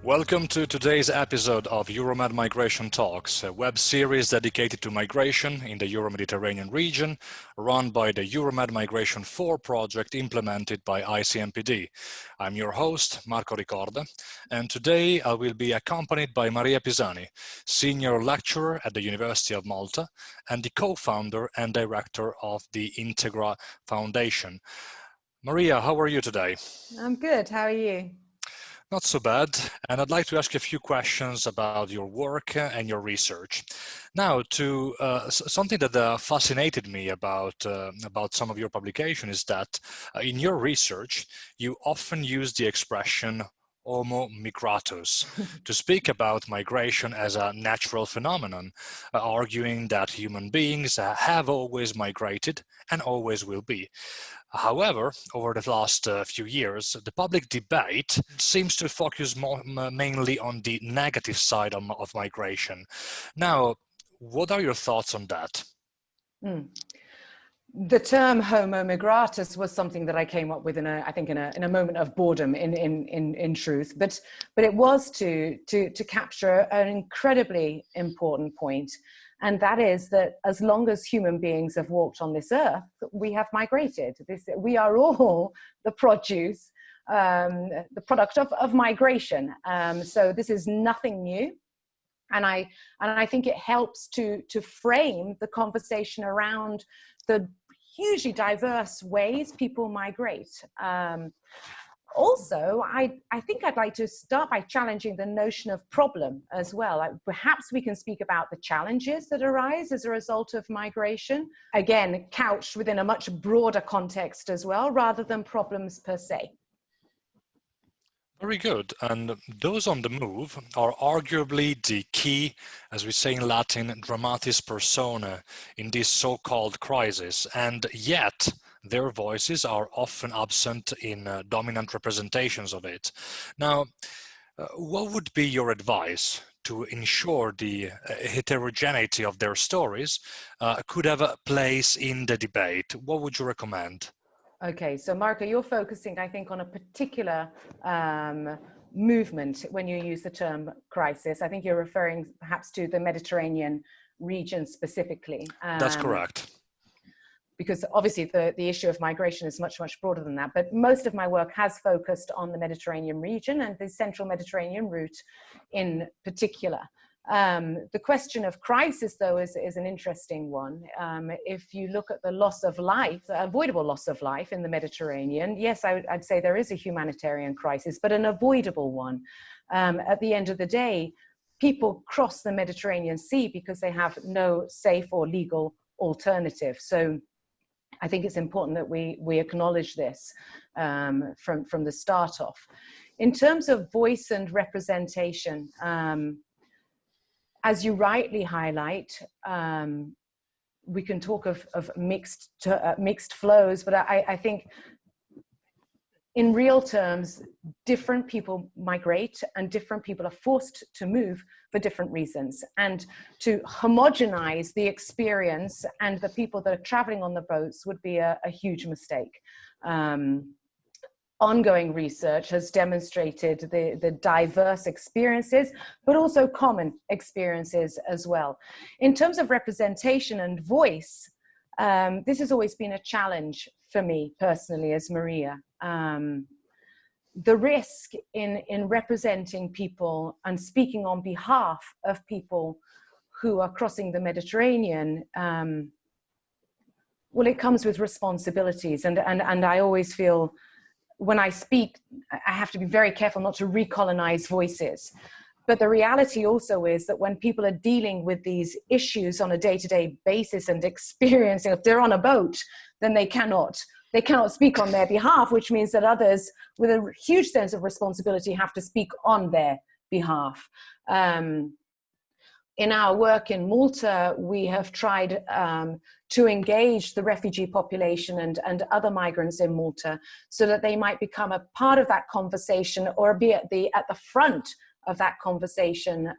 Welcome to today's episode of EUROMED Migration Talks, a web series dedicated to migration in the Euro-Mediterranean region, run by the EUROMED Migration IV project implemented by ICMPD. I'm your host, Marco Ricorda, and today I will be accompanied by Maria Pisani, Senior Lecturer at the University of Malta and the co-founder and director of the Integra Foundation. Maria, how are you today? I'm good. How are you? Not so bad. And I'd like to ask you a few questions about your work and your research. Now, something that fascinated me about some of your publication is that in your research, you often use the expression Homo migratus to speak about migration as a natural phenomenon, arguing that human beings have always migrated and always will be. However, over the last few years, the public debate seems to focus mainly on the negative side of migration. Now, what are your thoughts on that? The term Homo migratus was something that I came up with in a moment of boredom. In truth, but it was to capture an incredibly important point. And that is that as long as human beings have walked on this earth, we have migrated. We are all the produce, the product of migration. So this is nothing new. And I think it helps to frame the conversation around the hugely diverse ways people migrate. Also, I think I'd like to start by challenging the notion of problem as well. Perhaps we can speak about the challenges that arise as a result of migration, again, couched within a much broader context as well, rather than problems per se. Very good. And those on the move are arguably the key, as we say in Latin, dramatis persona in this so-called crisis. And yet, their voices are often absent in dominant representations of it. Now, what would be your advice to ensure the heterogeneity of their stories could have a place in the debate? What would you recommend? Okay, so Marco, you're focusing, I think, on a particular movement when you use the term crisis. I think you're referring perhaps to the Mediterranean region specifically. That's correct. Because obviously the issue of migration is much, much broader than that. But most of my work has focused on the Mediterranean region and the central Mediterranean route in particular. The question of crisis, though, is an interesting one. If you look at the loss of life, the avoidable loss of life in the Mediterranean, yes, I'd say there is a humanitarian crisis, but an avoidable one. At the end of the day, people cross the Mediterranean Sea because they have no safe or legal alternative. So I think it's important that we acknowledge this from the start off. In terms of voice and representation, as you rightly highlight, we can talk of mixed flows, but I think in real terms, different people migrate and different people are forced to move for different reasons. And to homogenize the experience and the people that are traveling on the boats would be a huge mistake. Ongoing research has demonstrated the diverse experiences, but also common experiences as well. In terms of representation and voice, this has always been a challenge for me personally as Maria. The risk in representing people and speaking on behalf of people who are crossing the Mediterranean, well, it comes with responsibilities. And I always feel when I speak, I have to be very careful not to recolonize voices. But the reality also is that when people are dealing with these issues on a day-to-day basis and experiencing, if they're on a boat, then they cannot speak on their behalf, which means that others with a huge sense of responsibility have to speak on their behalf. In our work in Malta, we have tried to engage the refugee population and other migrants in Malta so that they might become a part of that conversation or be at the front of that conversation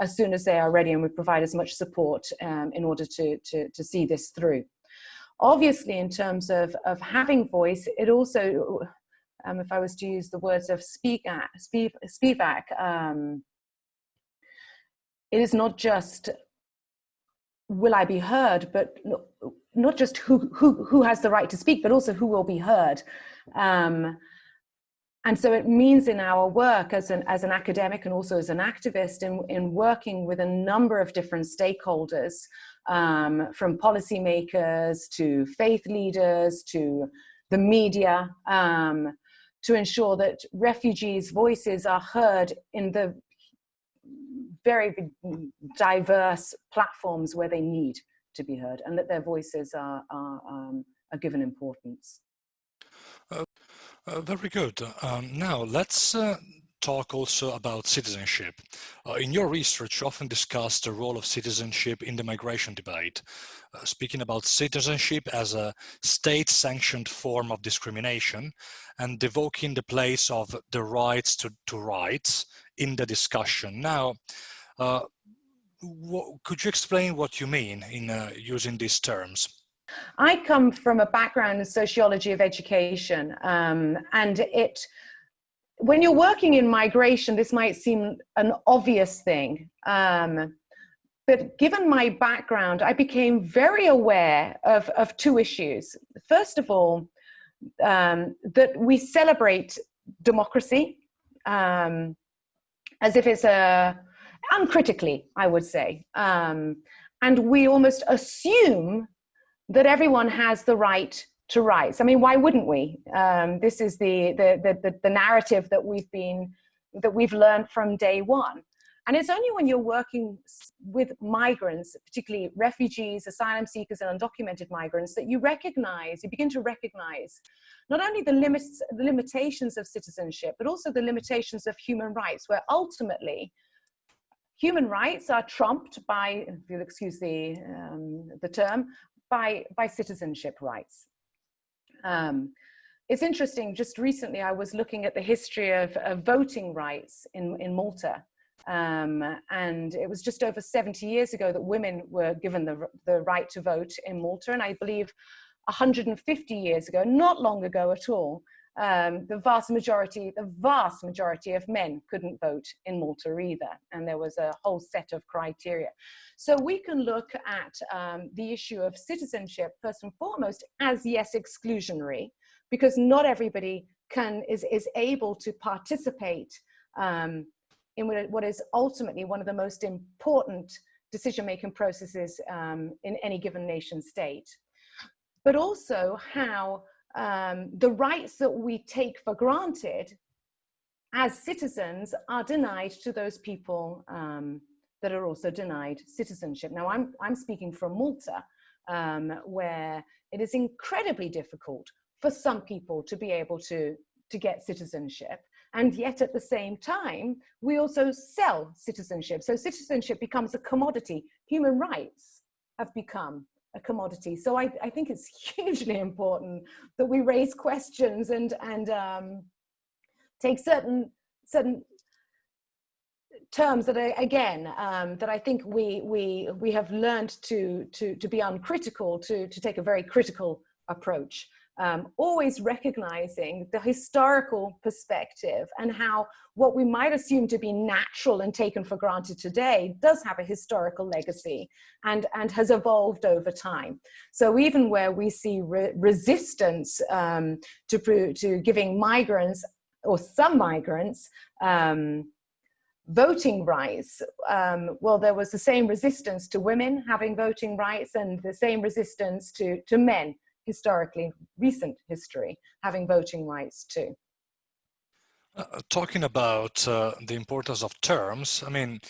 as soon as they are ready, and we provide as much support in order to see this through. Obviously, in terms of having voice, it also, if I was to use the words of Spivak, it is not just will I be heard, but not just who has the right to speak, but also who will be heard. And so it means in our work as an academic and also as an activist in working with a number of different stakeholders, from policymakers to faith leaders to the media, to ensure that refugees' voices are heard in the very diverse platforms where they need to be heard, and that their voices are given importance. Very good. Now let's talk also about citizenship. In your research, you often discuss the role of citizenship in the migration debate, speaking about citizenship as a state-sanctioned form of discrimination and evoking the place of the rights to rights in the discussion. Now, could you explain what you mean in using these terms? I come from a background in sociology of education, and when you're working in migration, this might seem an obvious thing, but given my background, I became very aware of two issues. First of all, that we celebrate democracy as if it's uncritically, I would say, and we almost assume that everyone has the right to rights. I mean, why wouldn't we? This is the narrative that we've learned from day one. And it's only when you're working with migrants, particularly refugees, asylum seekers, and undocumented migrants, that you begin to recognize not only the limitations of citizenship, but also the limitations of human rights, where ultimately human rights are trumped by, if you'll excuse the term, by citizenship rights. It's interesting, just recently I was looking at the history of voting rights in Malta, and it was just over 70 years ago that women were given the right to vote in Malta, and I believe 150 years ago, not long ago at all, the vast majority of men couldn't vote in Malta either, and there was a whole set of criteria. So we can look at the issue of citizenship first and foremost as, yes, exclusionary, because not everybody is able to participate in what is ultimately one of the most important decision-making processes in any given nation state, but also how the rights that we take for granted as citizens are denied to those people that are also denied citizenship. Now, I'm speaking from Malta, where it is incredibly difficult for some people to be able to get citizenship. And yet at the same time, we also sell citizenship. So citizenship becomes a commodity. Human rights have become a commodity. So I think it's hugely important that we raise questions and take certain terms that are, again, that I think we have learned to be uncritical, to take a very critical approach. Always recognizing the historical perspective and how what we might assume to be natural and taken for granted today does have a historical legacy and has evolved over time. So even where we see resistance to giving migrants or some migrants voting rights, well, there was the same resistance to women having voting rights and the same resistance to men, historically, recent history, having voting rights too. Talking about the importance of terms, I mean,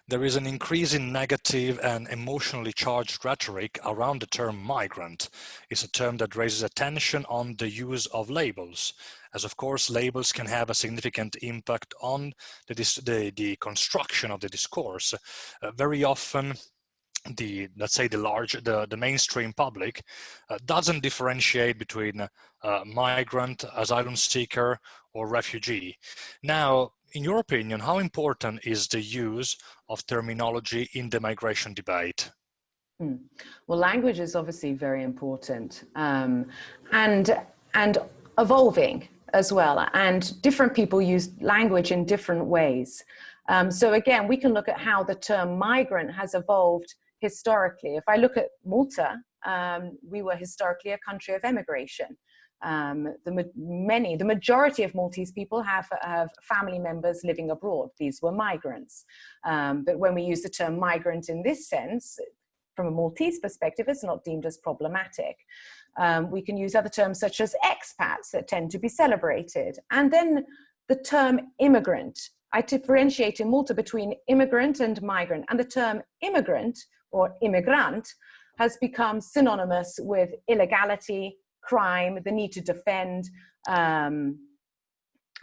there is an increasing negative and emotionally charged rhetoric around the term migrant. It's a term that raises attention on the use of labels, as of course labels can have a significant impact on the construction of the discourse. Very often, the mainstream public doesn't differentiate between migrant, asylum seeker, or refugee. Now, in your opinion, how important is the use of terminology in the migration debate? Well, language is obviously very important and evolving. as well, and different people use language in different ways. So again, we can look at how the term migrant has evolved historically. If I look at Malta, we were historically a country of emigration. The majority of Maltese people have family members living abroad. These were migrants. But when we use the term migrant in this sense, from a Maltese perspective, it's not deemed as problematic. We can use other terms such as expats that tend to be celebrated. And then the term immigrant. I differentiate in Malta between immigrant and migrant. And the term immigrant or immigrant has become synonymous with illegality, crime, the need to defend. And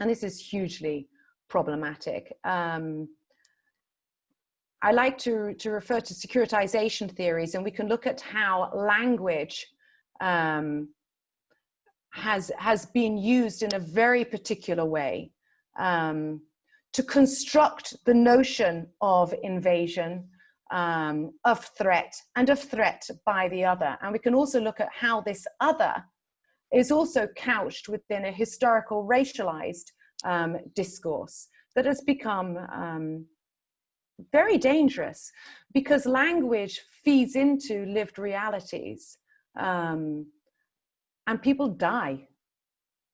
this is hugely problematic. I like to refer to securitization theories, and we can look at how language has been used in a very particular way to construct the notion of invasion, of threat, and of threat by the other. And we can also look at how this other is also couched within a historical racialized discourse that has become very dangerous, because language feeds into lived realities, and people die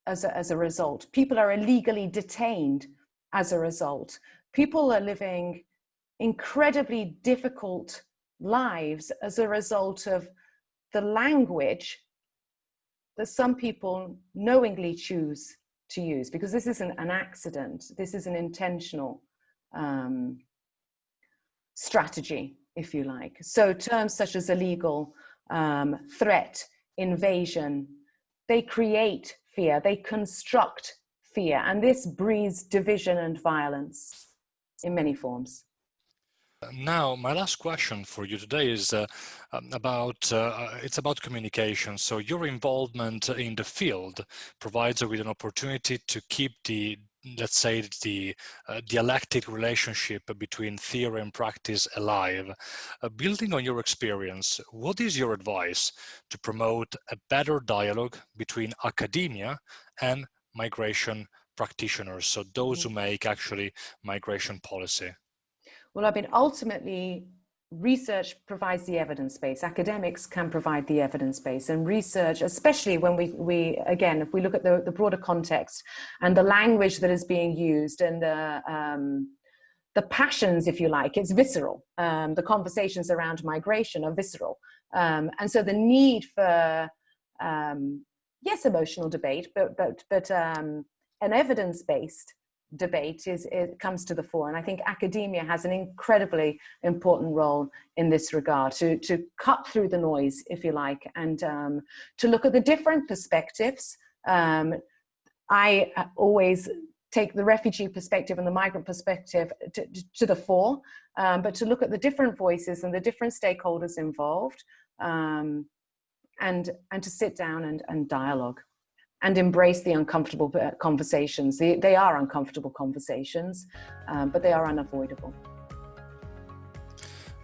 as a result. People are illegally detained as a result. People are living incredibly difficult lives as a result of the language that some people knowingly choose to use, because this isn't an accident. This is an intentional strategy, if you like. So terms such as illegal, threat, invasion, they create fear, they construct fear, and this breeds division and violence in many forms. Now, my last question for you today is it's about communication. So your involvement in the field provides you with an opportunity to keep the, let's say, the dialectic relationship between theory and practice alive. Building on your experience, what is your advice to promote a better dialogue between academia and migration practitioners, so those who make actually migration policy? Well, I mean, ultimately, research provides the evidence base. Academics can provide the evidence base, and research, especially when we again, if we look at the broader context and the language that is being used and the passions, if you like, it's visceral. The conversations around migration are visceral. And so the need for, yes, emotional debate, but an evidence-based debate it comes to the fore. And I think academia has an incredibly important role in this regard, to cut through the noise, if you like, and to look at the different perspectives. I always take the refugee perspective and the migrant perspective to the fore, but to look at the different voices and the different stakeholders involved, and to sit down and dialogue and embrace the uncomfortable conversations. They are uncomfortable conversations, but they are unavoidable.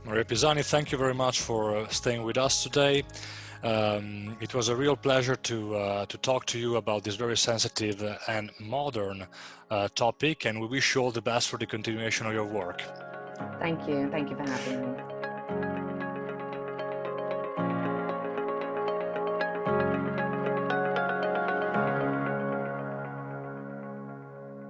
Maria Pisani, thank you very much for staying with us today. It was a real pleasure to talk to you about this very sensitive and modern topic, and we wish you all the best for the continuation of your work. Thank you for having me.